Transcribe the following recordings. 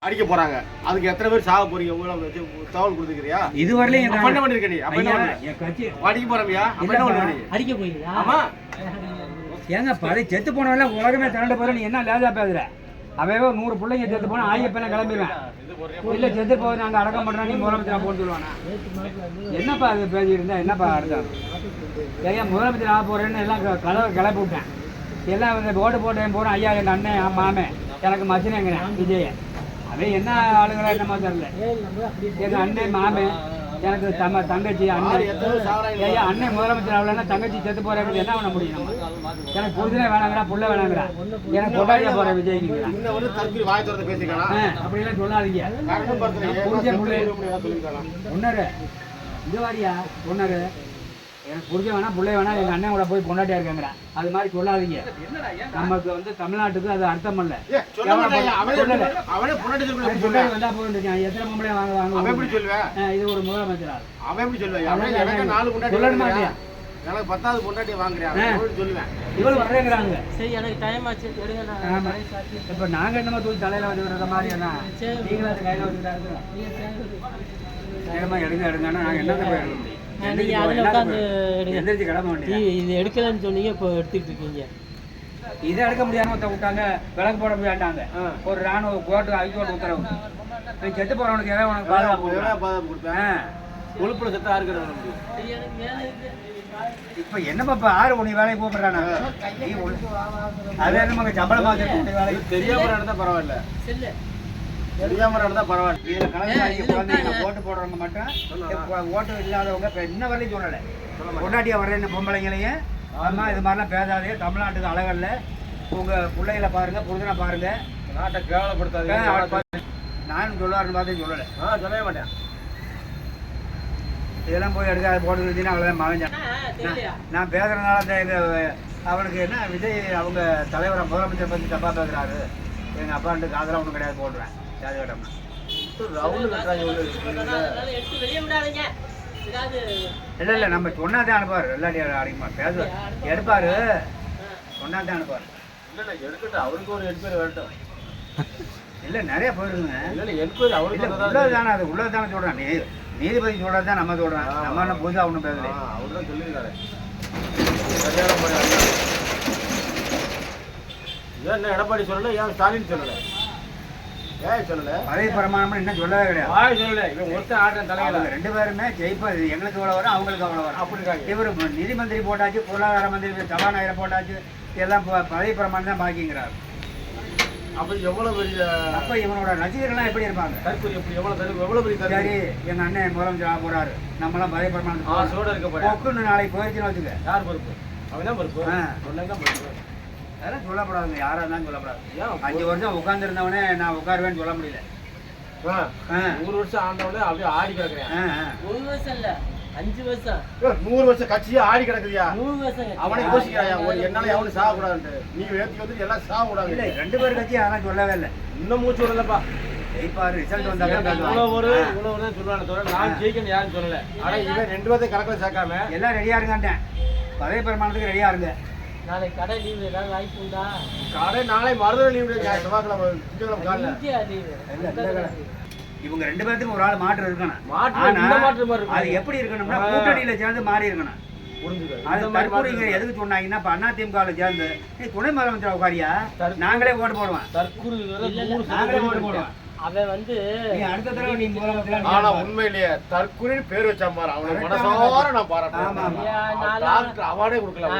அடிக்க போறாங்க. அதுக்கு எத்தனை பேர் சாக போறீங்க? உங்களுக்கு தகவல் கொடுத்துக்கிறியா? இதுவரையிலும் அப்ப என்ன பண்ணிருக்க நீ? அப்ப என்ன பண்ண? என் கட்சி அடிக்க போறவியா? அப்ப என்ன பண்ண நீ? அடிக்க போறீங்களா? ஆமா. ஏங்க பழைய செத்து போனவெல்லாம் உலகமே திரண்டு போற நீ என்ன லேஜா பேசுற? அவையோ 100 பிள்ளைங்க செத்து போனா ஆயப்பெல்லாம் கிளம்பிடுவேன். இல்ல செத்து போய் நாங்க அடக்கம் பண்றோம் நீ முதலமைச்சர் போன்னு சொல்லுவானா? என்னப்பா அது பேசி இருந்தா என்னப்பா அடுத்தாங்க? ஏன் முதலமைச்சர் ஆக போறேன்னு எல்லாம் கலவை கிளப்பி விட்டேன். எல்லாம் வந்து ஓட்டு போட்டேன் போறேன். ஐயா எங்க அண்ணன் மாமே எனக்கு மச்சினங்கிறேன் விஜய. அவன் என்ன ஆளுங்களா என்னமா தெரியல. எங்க அண்ணன் மாமே எனக்கு தங்கச்சி அண்ணன் ஐயா அண்ணன் முதலமைச்சர் ஆகலன்னா தங்கச்சி செத்து போறேன் என்ன பண்ண முடியும்? நம்ம எனக்கு புரிதலே வேணாங்கிறா புள்ள வேணாங்கிறா எனக்கு கொண்டாடியா போறேன் விஜய்ங்கிறா. அப்படிலாம் சொல்லாதீங்க. புரிஞ்ச பிள்ளை ஒன்னரு இது வாரியா ஒன்னரு எனக்கு புரிஞ்ச வேணா பிள்ளை வேணா எங்க அண்ணன் கூட போய் கொண்டாட்டியா இருக்காங்கிறா. அது மாதிரி சொல்லாதீங்க. நமக்கு வந்து தமிழ்நாட்டுக்கு அது அர்த்தம் இல்ல. வந்தா போயிருக்கேன் எத்தனை பொம்பளை வாங்க வாங்க இது ஒரு முதலமைச்சரா சொல்ல மாட்டியா? எனக்கு 10வது பொண்டாட்டி வாங்குறியா சொல்லுவேன். இவ்வளவு வரேங்கிறாங்க. சரி எனக்கு டைம் ஆச்சு எடுங்க. இப்ப நாங்க என்னமா தூக்கி தலையில வந்து விடுற மாதிரி என்ன நீங்களா கையில வச்சுட்டாரு எடுங்க எடுங்கன்னா நாங்க என்னத்தை போய் எடுக்க முடியும்? நீங்க அதுல உட்காந்து எடுங்க. எந்திரிச்சு கிளம்ப வேண்டியது. இது எடுக்கலன்னு சொன்னீங்க இப்போ எடுத்துக்கிட்டு இருக்கீங்க. இதை எடுக்க முடியாம விட்டாங்க விளக்கு போட முடியாட்டாங்க. ஒரு ராணுவ கோர்ட்டு ஹைகோர்ட் உத்தரவு நீ செத்து போறவனுக்கு ஏதாவது உனக்கு பாதுகாப்பு கொடுப்பேன். கொழுப்புல செத்து யாருக்கு இப்ப என்ன பாப்பா ஆறு உனி வேலைக்கு கூப்பிடுறானா? அதே நமக்கு சம்பளமா வேலைக்கு தெரியாம நடந்தா பரவாயில்ல. தெரியாம நடந்தா பரவாயில்ல. இதுல குழந்தைங்க ஓட்டு போடுறவங்க மட்டும் ஓட்டு இல்லாதவங்க இன்ன வரையும் சொல்லலை. கொண்டாட்டியா வர்ற பொம்பளைங்களையும் ஆமா இது மாதிரிலாம் பேசாதே. தமிழ்நாட்டுக்கு அழகல்ல. உங்க பிள்ளைகளை பாருங்க புரிதனை பாருங்க. நாட்டை கேவலப்படுத்தாது. நானும் சொல்லுவாருன்னு பார்த்து சொல்லலை. சொல்லவே மாட்டேன். இதெல்லாம் போய் எடுக்க அதை போட்டு வச்சுன்னா அவ்வளோதான் மகஞ்சான். நான் பேசுறதுனால அவனுக்கு என்ன விஜய் அவங்க தலைவரை முதலமைச்சர் பற்றி தப்பா பேசுறாரு. எங்கள் அப்பான்ட்டு காதெல்லாம் ஒன்றும் கிடையாது போடுறேன். ஜாதி கட்டம்னா இல்லை இல்லை நம்ம சொன்னாதான் அனுப்பாரு. எல்லாத்தையும் அடிக்குமா பேசுவார் எடுப்பாரு. சொன்னாதான் அனுப்பாரு. இல்லை எடுக்கட்டும். அவருக்கு ஒரு எடுப்பேர் வரட்டும். இல்லை நிறைய போயிருக்குங்க. இல்லை எடுப்பேர் அவருக்கு உள்ளதுதானே. அது உள்ளதுதானே சொல்கிறேன். நீதிபதி சொல்றது தான் நம்ம சொல்றோம். நம்ம என்ன புதுசா ஒன்றும் பேசல. அவர் தான் சொல்லியிருக்காரு. ஏன் எடப்பாடி சொல்லல? ஏன் ஸ்டாலின் சொல்லல? ஏன் சொல்லல? பதவி பிரமாணம் என்ன சொல்லவே கிடையாது. சொல்லல. இவன் ஒருத்தன் ஆடுறேன் தலையில. 2 பேருமே ஜெயிப்பது எங்களுக்கு இவ்வளோ வரும் அவங்களுக்கு அவ்வளோ வரும் அப்படி இவர் நிதி மந்திரி போட்டாச்சு பொருளாதார மந்திரி சபாநாயகரை போட்டாச்சு. எல்லாம் பதவி பிரமாணம் தான் பாக்கிங்கிறார். அப்படி எவ்வளவு பெரிய அப்ப இவனோட ரசிகர்கள்லாம் எப்படி இருப்பாங்க? எவ்வளவு பெரிய சரி எங்க அண்ணன் முதலமைச்சர் ஆக போறாரு நம்மளாம் பதவி பிரமாணம் சோட இருக்க போறோம். பொக்குன்னு நாளைக்கு போயிடுச்சுன்னு வச்சுக்க. யார் பொறுப்பு? அவன் தான் பொறுப்பு. அதெல்லாம் சொல்லப்படாதுங்க. யாரா இருந்தாலும் சொல்லப்படாது. 5 வருஷம் உட்கார்ந்து இருந்தவனே நான் உட்காருவேன்னு சொல்ல முடியல. 100 வருஷம் ஆண்டவனே அப்படியே ஆடி கிடக்குறேன். 1 வருஷம் இல்ல 5 வருஷம். 100 வருஷம் கட்சியே ஆடி கிடக்குறியா? 100 வருஷம். அவனை யோசிக்கிறாயா? என்னால எவனு சாக கூடாதுன்ட்டு. நீ ஏத்தி வந்து எல்லாம் சாக கூடாது. இல்லை 2 பேர் கட்சி அதெல்லாம் சொல்லவே இல்லை. இன்னும் மூச்சு விடலப்பா. ஜெயிப்பாரு ரிசல்ட் வந்தாலும் இவ்வளவு சொல்லுவானே தவிர நான் ஜெயிக்கணும் யாரும் சொல்லல. ஆனா இவன் 2 பேர்த்தையும் கணக்கில் சேர்க்காம எல்லாம் ரெடியா இருங்கட்டேன். பதவி பிரமாணத்துக்கு ரெடியா இருங்க. நாளைக்கு கடை லீவு ஏதாவது வாய்ப்பு உண்டா? கடை நாளை மறுநாள் லீவு. செவ்வாய்க்கிழமை திங்கக்கிழமை காலைல. இவங்க 2 பேர்த்துக்கும் ஒரு ஆள் மாற்று இருக்கணும். அது எப்படி இருக்கணும்னா கூட்டணியில சேர்ந்து மாறி இருக்கணும். அது தற்கூரிங்க எதுக்கு சொன்னாங்கன்னா இப்ப அதிமுக சேர்ந்து துணை முதலமைச்சர் உட்காரியா நாங்களே ஓட்டு போடுவோம். நாங்களே ஓட்டு போடுவோம். அவன் வந்து அடுத்த தடவை நீ முதலமைச்சர். ஆனா உண்மையிலேயே தற்கூரின்னு பேர் வச்சா பாரு. அவனை மனசார நான் பாராட்டுறேன். அவார்டே கொடுக்கலாம்.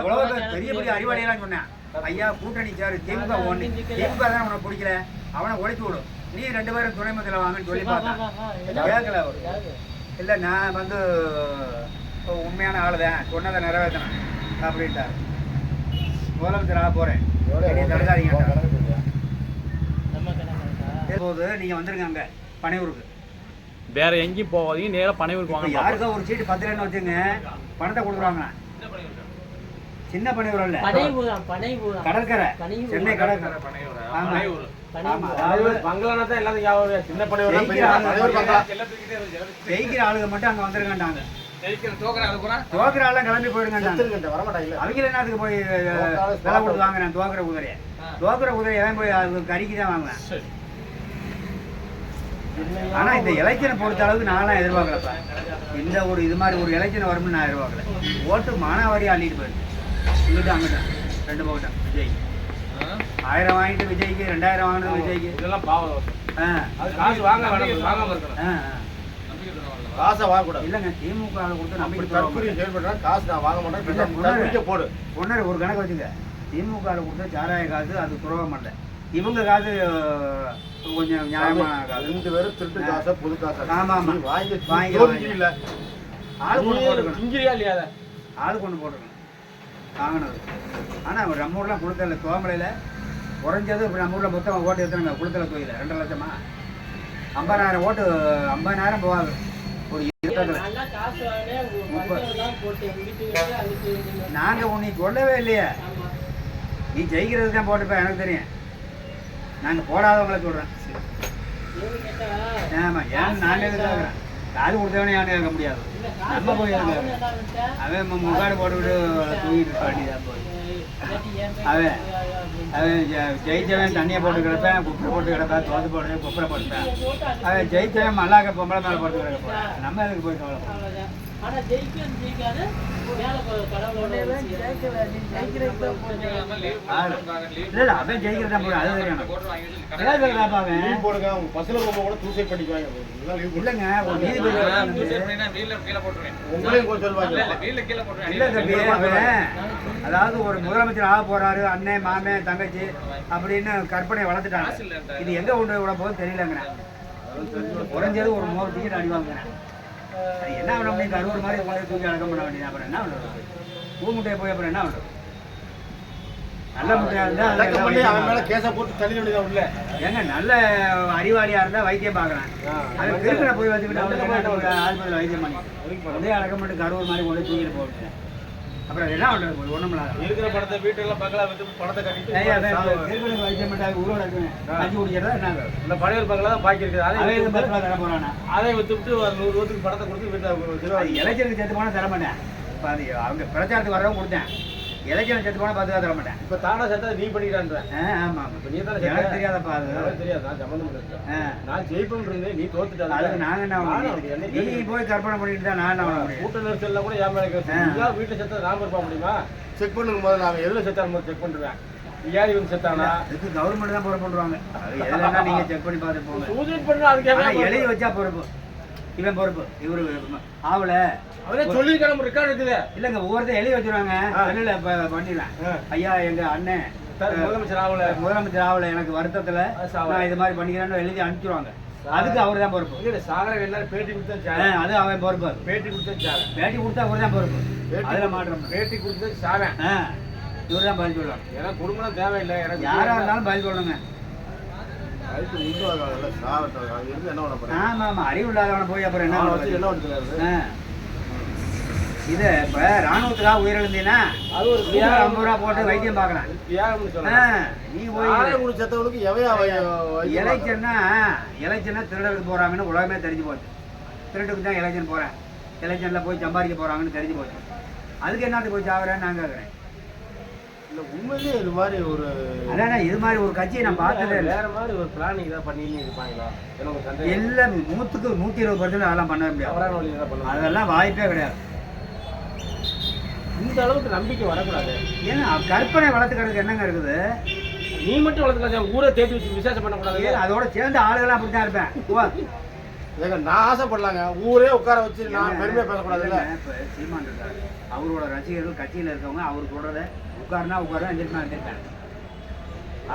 எவ்வளவு பெரிய பெரிய அறிவாளியெல்லாம் சொன்னேன். ஐயா கூட்டணி சேரு திமுக ஒண்ணு திமுக தான் உனக்கு பிடிக்கல அவனை ஒழிச்சு விடும். நீ 2 பேரும் துணை முதல்ல வாங்கன்னு சொல்லி பார்த்தேன். கேட்கல அவரு. இல்லை நான் வந்து உண்மையான ஆளு தான் சொன்னதை நிறைவேற்றணும் அப்படின்ட்டார். முதலமைச்சர் ஆக போறேன் தடுக்காதீங்க. போது நீங்க வந்துருங்க அங்க பனையூருக்கு. வேற எங்கேயும் போவாதீங்க. நேரா பனையூருக்கு வாங்க. யாருக்கா ஒரு சீட்டு 10 ரூபான்னு வச்சுங்க பணத்தை கொடுக்குறாங்க. சின்ன பனையூர் இல்ல கடற்கரை சென்னை கடற்கரை. பங்களானா தான் எல்லாத்தையும் சின்ன பனையூர் ஜெயிக்கிற ஆளுங்க மட்டும் அங்க வந்துருக்காண்டாங்க. தோக்குற ஆளெல்லாம் கிளம்பி போயிடுங்க. அவங்க என்னத்துக்கு போய் விலை கொடுத்து வாங்குறேன்? தோக்குற குதிரையை எவன் போய் கறிக்கு தான் வாங்குவேன். ஆனா இந்த எலெக்ஷனை பொறுத்த அளவுக்கு நான்லாம் எதிர்பார்க்கலப்பா. இந்த ஒரு இது மாதிரி ஒரு எலெக்ஷன் வரும்னு நான் எதிர்பார்க்கல. ஓட்டு மானாவாரியா அள்ளிட்டு போயிருக்கு. இங்கிட்ட அங்கிட்ட 2 பக்கம் விஜய் 1000 வாங்கிட்டு விஜய்க்கு 2000 வாங்கினது விஜய்க்கு. இதெல்லாம் பாவம். அது காசு வாங்காம இருக்கணும். காசை வாங்கக்கூடாது. இல்லைங்க, திமுக கொடுத்து அப்படி நம்பிக்கை தற்கொலை செயல்படுறா காசு நான் வாங்க மாட்டேன். போடு பொண்ணு ஒரு கணக்கு வச்சுக்க. திமுக கொடுத்த சாராய காசு அது துறவ மாட்டேன். இவங்க காசு கொஞ்சம் நியாயமான காசு. 2 பேரும் திருட்டு காசை பொது காசை. ஆமா ஆமா வாங்கி இல்ல ஆளு கொண்டு போட்டுக்கணும். இங்கிரியா இல்லையா அதை? ஆளு கொண்டு போட்டுக்கணும் வாங்கினது. ஆனால் நம்ம ஊர்லாம் குளத்தில் தோமலையில் குறைஞ்சது இப்போ நம்ம ஊரில் மொத்தம் ஓட்டு எடுத்துனாங்க. குளத்தில் கோயில் 2 லட்சமா 50,000 ஓட்டு 50,000 போகாது. ஒரு 20 நாங்கள் உன்னை சொல்லவே இல்லையே. நீ ஜெயிக்கிறது தான் போட்டுப்பேன், எனக்கு தெரியும். நாங்கள் போடாதவங்களை சொல்கிறேன். ஆமாம், ஏன் நான் எதுக்காகிறேன்? காது கொடுத்தவனே யாரும் கேட்க முடியாது. நம்ம போய் அவன் முகாடு போட்டுவிட்டு தூங்கிட்டு இருக்க வேண்டியதான் போய். அவன் ஜெயிச்சவன் தண்ணியை போட்டு கிடப்பேன், குப்பரை போட்டு கிடப்பேன், தோத்து போட்டு குப்பரை போட்டுப்பேன். அவன் ஜெயிச்சவன் மல்லாக்க பொம்பளை மேலே போட்டு கிடக்க போகிறேன். நம்ம எதுக்கு போய் கவலை? இல்ல அவன் ஜெயிக்கிறதா போற அது போடுங்க. அவங்க பஸ்ல போக கூட சூசைட் பண்ணிக்குவாங்க. இல்லங்க, ஒரு நீதிபதி உங்களையும் கொஞ்சம் சொல்லுவாங்க. இல்ல தம்பி, அதாவது ஒரு முதலமைச்சர் ஆக போறாரு, அண்ணன் மாமன் தங்கச்சி அப்படின்னு கற்பனை வளர்த்துட்டாங்க. இது எங்க கொண்டு விட போகுது தெரியலங்க. குறைஞ்சது ஒரு 3 டிக்கெட் அடிவாங்க. என்ன பண்ண முடியும்? கரூர் மாதிரி கொண்டு தூக்கி அடக்கம் பண்ண வேண்டியது. அப்புறம் என்ன பண்ணுறது? பூ முட்டையை போய் அப்புறம் என்ன பண்ணுறது? நல்ல முட்டையா இருந்தா அவன் மேல கேஸை போட்டு தள்ளி வேண்டியதா உள்ள. ஏங்க, நல்ல அறிவாளியா இருந்தா வைத்தியம் பார்க்கலாம். அவன் திருக்கடை போய் வச்சுக்கிட்டு அவனுக்கு ஆஸ்பத்திரியில் வைத்தியம் பண்ணி அதே அடக்கம் பண்ணிட்டு கரூர் மாதிரி கொண்டு தூக்கிட்டு போட்டு அப்புறம் என்ன பண்ணுறது? ஒண்ணுமில்லாத இருக்கிற படத்தை வீட்டுல பங்களா வச்சு படத்தை கட்டிட்டு திருக்கடை வைத்தியம் பண்ணிட்டு ஊரோட இருக்குங்க. கஞ்சி குடிக்கிறதா என்ன? இந்த பழையல் பங்களா தான் பாக்கி இருக்குது. அதே பஸ்ல தர போறானா? அதை விட்டுவிட்டு ஒரு 100 ரூபாய்க்கு படத்தை கொடுத்து வீட்டை எலெக்ஷனுக்கு சேர்த்து போனால் தர மாட்டேன். இப்போ அது அவங்க பிரச்சாரத்துக்கு வரவும் கொடுத்தேன். எலெக்ஷன் சேர்த்து போனால் 10 ரூபா தர மாட்டேன். இப்போ தானா சேர்த்தா நீ பண்ணிக்கிறான்ற. ஆமா ஆமா. இப்போ நீ தானே எனக்கு தெரியாதப்பா. அது தெரியாது. நான் சம்மந்தம் இல்லை. நான் ஜெயிப்பேன் இருந்தேன், நீ தோத்துட்டா. அதுக்கு நாங்கள் என்ன? நீ போய் கற்பனை பண்ணிட்டு தான் நான் என்ன பண்ண முடியும்? கூட்ட நெரிசல்ல கூட ஏன் மேலே கேஸ் வீட்டில் செத்தா நாம இருப்பா முடியுமா? செக் பண்ணுங்க முதல்ல. நாங்கள் எதில் செத்தாலும் செக் பண்ணுவேன். யார் இவங்க செத்தானா? இதுக்கு கவர்மெண்ட் தான் பொறுப்பு பண்ணுவாங்க. அது எதுனா நீங்க செக் பண்ணி பார்த்துட்டு போங்க. சூசைட் பண்ணா அதுக்கு எழுதி வச்சா பொறுப்பு. இவன் பொறுப்பு. இவரு ஆவல அவரே சொல்லிருக்க நம்ம ரெக்கார்ட் இருக்குது. இல்லங்க, ஒவ்வொருத்தரும் எழுதி வச்சிருவாங்க. வெளியில பண்ணிடலாம். ஐயா, எங்க அண்ணன் முதலமைச்சர் ஆவல, எனக்கு வருத்தத்துல நான் இது மாதிரி பண்ணிக்கிறேன்னு எழுதி அனுப்பிச்சிருவாங்க. அதுக்கு அவர் தான் பொறுப்பு. சாகர எல்லாரும் பேட்டி கொடுத்தா அது அவன் பொறுப்பு. பேட்டி கொடுத்தா பேட்டி கொடுத்தா அவர் தான் பொறுப்பு. அதுல மாற்றம். பேட்டி கொடுத்தா சாவேன். இவர் தான் பதில் சொல்லுவாங்க. ஏன்னா குடும்பம் தேவையில்லை. எனக்கு யாரா இருந்தாலும் பதில் சொல்லுங்க. ஆமா ஆமா, அறிவு இல்லாதவனை போய் அப்புறம் என்ன? இது இப்ப ராணுவத்துக்காக உயிரிழந்தீங்கன்னா அது ஒரு 50 ரூபா போட்டு வைத்தியம் பார்க்கலாம். நீ போய் எலெக்ஷன்னா திருடருக்கு போறாங்கன்னு உலகமே தெரிஞ்சு போச்சு. திருட்டுக்கு தான் எலெக்ஷன் போறேன், எலெக்ஷன்ல போய் சம்பாதிக்க போறாங்கன்னு தெரிஞ்சு போச்சு. அதுக்கு என்னத்துக்கு போய் சாகுறேன்னு நான் கேட்குறேன். உண்மையிலேயே இது மாதிரி ஒரு அதான் இது மாதிரி ஒரு கட்சியை நான் பார்த்ததே வேற மாதிரி ஒரு பிளானிங் தான் பண்ணி இருப்பாங்களா? எல்லாம் 100க்கு 120% அதெல்லாம் பண்ண முடியாது. அதெல்லாம் வாய்ப்பே கிடையாது. இந்த அளவுக்கு நம்பிக்கை வரக்கூடாது. ஏன்னா கற்பனை வளர்த்துக்கிறதுக்கு என்னங்க இருக்குது? நீ மட்டும் வளர்த்துக்கலாம், ஊரை தேடி வச்சு விசேஷம் பண்ணக்கூடாது. அதோட சேர்ந்து ஆளுகளாம் அப்படித்தான் இருப்பேன். ஏங்க, நான் ஆசைப்படலாங்க, ஊரே உட்கார வச்சு நான் பெருமையா பேசக்கூடாதுல்ல. இப்போ சீமான் இருக்காரு, அவரோட ரசிகர்கள் கட்சியில் இருக்கவங்க அவர் சொல்றத உட்காருனா உட்காருனா எந்திரிப்பாங்க.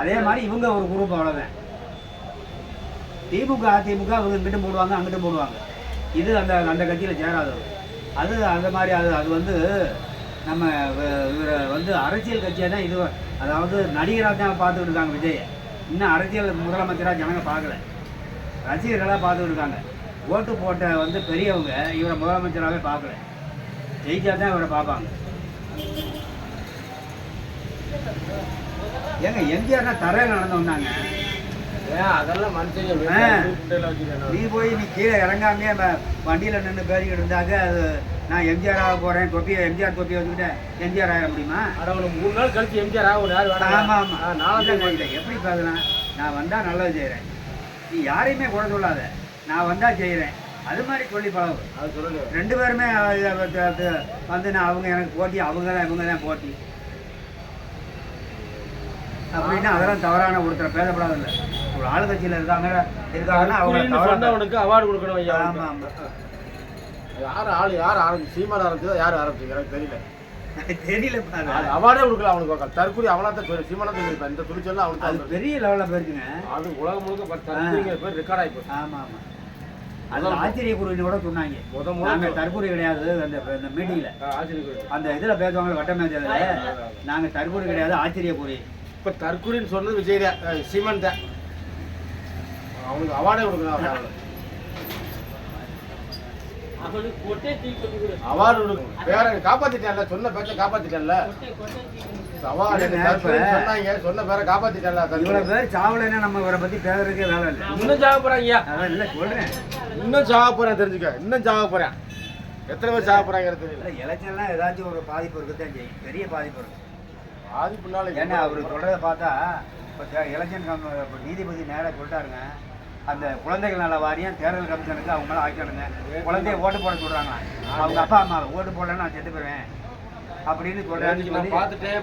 அதே மாதிரி இவங்க ஒரு குரூப் அவ்வளோதான். திமுக அதிமுக அவங்க இங்கிட்டும் போடுவாங்க அங்கிட்டும் போடுவாங்க. இது அந்த கட்சியில் சேராதது. அது அந்த மாதிரி அது வந்து நம்ம இவரை வந்து அரசியல் கட்சியாக தான் இது, அதாவது நடிகராக தான் பார்த்துக்கிட்டு இருக்காங்க விஜய். இன்னும் அரசியல் முதலமைச்சராக ஜனங்க பார்க்கல, ரசிகர்களாக பார்த்துக்கிட்டு இருக்காங்க. ஓட்டு போட்ட வந்து பெரியவங்க இவரை முதலமைச்சராகவே பார்க்கல. ஜெயிச்சா தான் இவரை பார்ப்பாங்க. ஏங்க, எம்ஜிஆர்னா தரையில் நடந்து வந்தாங்க. அதெல்லாம் நீ போய் நீ கீழே இறங்காமே வண்டியில் நின்று பேசிக்கிட்டு இருந்தாக்க அது நான் எம்ஜிஆர் ஆக போறேன், எம்ஜிஆர் தொப்பியை வச்சுக்கிட்டேன் எம்ஜிஆர் ஆக முடியுமா? 3 நாள் கழிச்சு எம்ஜிஆர் ஆக ஒரு யார்? ஆமா ஆமா, எப்படி பேசலாம்? நான் வந்தா நல்லது செய்யறேன். நீ யாரையுமே குறை சொல்லாத. நான் வந்தா செய்கிறேன் அது மாதிரி சொல்லி பழகும். அது சொல்லு. 2 பேருமே வந்து நான் அவங்க எனக்கு போட்டி, அவங்க தான் இவங்க தான் போட்டி அப்படின்னா அதெல்லாம் தவறான ஒருத்தர் பேசப்படாது. இல்லை ஒரு ஆளுங்கட்சியில் இருக்காங்கன்னா அவங்க சொன்னவனுக்கு அவார்டு கொடுக்கணும் ஐயா. ஆமாம் ஆமாம். யார் ஆரம்பிச்சு சீமான் ஆரம்பிச்சதா யார் ஆரம்பிச்சு எனக்கு தெரியல. தெரியல அவார்டே கொடுக்கலாம் அவனுக்கு. தற்கொலை அவனாத்தான் சொல்லி சீமானா தெரியும். இந்த துணிச்சல் அவனுக்கு அது பெரிய லெவலில் போயிருக்குங்க. அது உலகம் முழுக்க தற்கொலைங்கிற பேர் ரெக்கார்ட் ஆகி போச்சு. ஆமாம் ஆமாம். அது ஆச்சரிய குருவின்னு கூட சொன்னாங்க. நாங்கள் தற்கொலை கிடையாது. அந்த மீட்டிங்கில் ஆச்சரிய அந்த இதில் பேசுவாங்க வட்ட மேஜரில் நாங்கள் தற்கொலை கிடையாது ஆச்சரிய குருவி. இப்போ தற்கொலைன்னு சொன்னது விஜய் தான், சீமான் தான். அவனுக்கு அவார்டே கொடுக்கணும். அவனுக்கு கொட்டை தூக்கி கொண்டு கொடு. அவார்டு கொடுக்கணும். வேற காப்பாத்திட்டேன்ல, சொன்ன பேச்சை காப்பாத்திட்டேன்ல. கொட்டை தூக்கி அவார்டு சொன்னாங்க, சொன்ன பேரை காப்பாத்திட்டேன்ல. இவ்வளோ பேர் சாவலைன்னா நம்ம இவரை பற்றி பேசுறதுக்கே வேலை இல்லை. இன்னும் சாக போறாங்க. அதான் இல்லை சொல்கிறேன். இன்னும் சாக போறேன் தெரிஞ்சுக்க. இன்னும் சாக போறேன். எத்தனை பேர் சாக போறாங்க தெரியல. எலெக்ஷன்லாம் ஏதாச்சும் ஒரு பாதிப்பு இருக்குதான் செய்யும். பெரிய பாதிப்பு இருக்கும். பாதிப்புனால ஏன்னா அவர் சொல்கிறத பார்த்தா இப்போ எலெக்ஷன் இப்போ நீதிபதி நேராக சொல்லிட்டாருங்க. அந்த குழந்தைகள் நல வாரியம் தேர்தல் கமிஷனுக்கு அவங்க மேலே ஆக்கிடுங்க. குழந்தைய ஓட்டு போட சொல்கிறாங்க. அவங்க அப்பா அம்மா ஓட்டு போடலன்னு நான் செத்து போயிடுவேன் அப்படின்னு சொல்கிறேன். பார்த்துட்டேன்.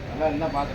நல்லா என்ன பார்த்துட்டேன்.